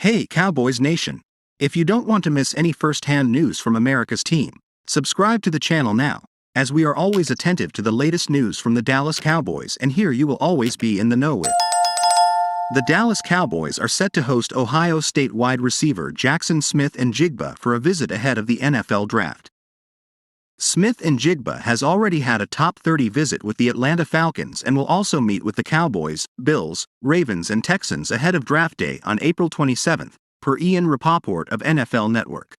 Hey, Cowboys Nation! If you don't want to miss any first-hand news from America's team, subscribe to the channel now, as we are always attentive to the latest news from the Dallas Cowboys, and here you will always be in the know with. The Dallas Cowboys are set to host Ohio State wide receiver Jackson Smith-Njigba for a visit ahead of the NFL Draft. Smith-Njigba has already had a top 30 visit with the Atlanta Falcons and will also meet with the Cowboys, Bills, Ravens and Texans ahead of Draft Day on April 27, per Ian Rapoport of NFL Network.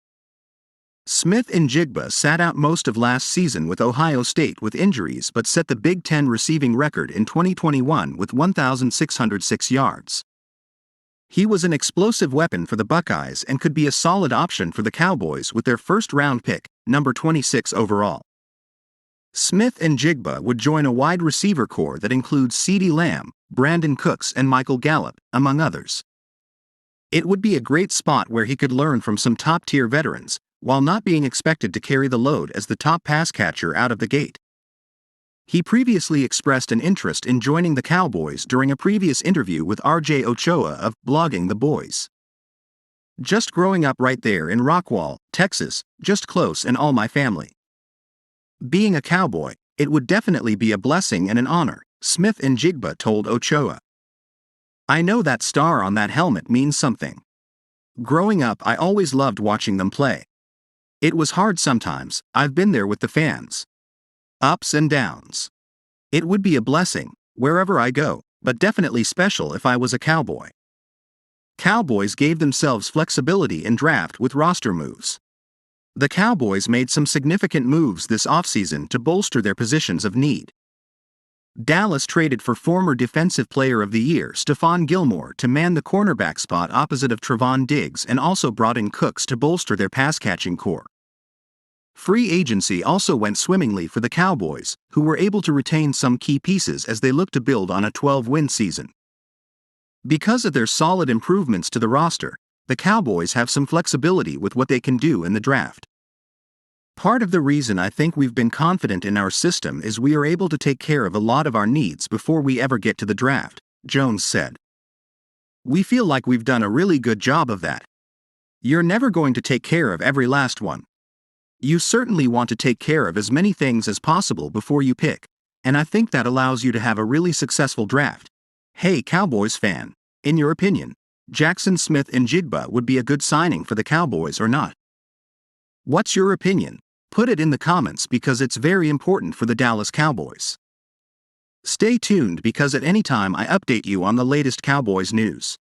Smith-Njigba sat out most of last season with Ohio State with injuries but set the Big Ten receiving record in 2021 with 1,606 yards. He was an explosive weapon for the Buckeyes and could be a solid option for the Cowboys with their first-round pick, number 26 overall. Smith-Njigba would join a wide receiver corps that includes CeeDee Lamb, Brandon Cooks and Michael Gallup, among others. It would be a great spot where he could learn from some top-tier veterans, while not being expected to carry the load as the top pass catcher out of the gate. He previously expressed an interest in joining the Cowboys during a previous interview with RJ Ochoa of Blogging the Boys. Just growing up right there in Rockwall, Texas, just close and all my family. Being a Cowboy, it would definitely be a blessing and an honor, Smith-Njigba told Ochoa. I know that star on that helmet means something. Growing up, I always loved watching them play. It was hard sometimes, I've been there with the fans. Ups and downs. It would be a blessing, wherever I go, but definitely special if I was a Cowboy. Cowboys gave themselves flexibility in draft with roster moves. The Cowboys made some significant moves this offseason to bolster their positions of need. Dallas traded for former Defensive Player of the Year Stephon Gilmore to man the cornerback spot opposite of Trevon Diggs and also brought in Cooks to bolster their pass-catching core. Free agency also went swimmingly for the Cowboys, who were able to retain some key pieces as they look to build on a 12-win season. Because of their solid improvements to the roster, the Cowboys have some flexibility with what they can do in the draft. Part of the reason I think we've been confident in our system is we are able to take care of a lot of our needs before we ever get to the draft, Jones said. We feel like we've done a really good job of that. You're never going to take care of every last one. You certainly want to take care of as many things as possible before you pick, and I think that allows you to have a really successful draft. Hey Cowboys fan, in your opinion, Jackson Smith-Njigba would be a good signing for the Cowboys or not? What's your opinion? Put it in the comments because it's very important for the Dallas Cowboys. Stay tuned because at any time I update you on the latest Cowboys news.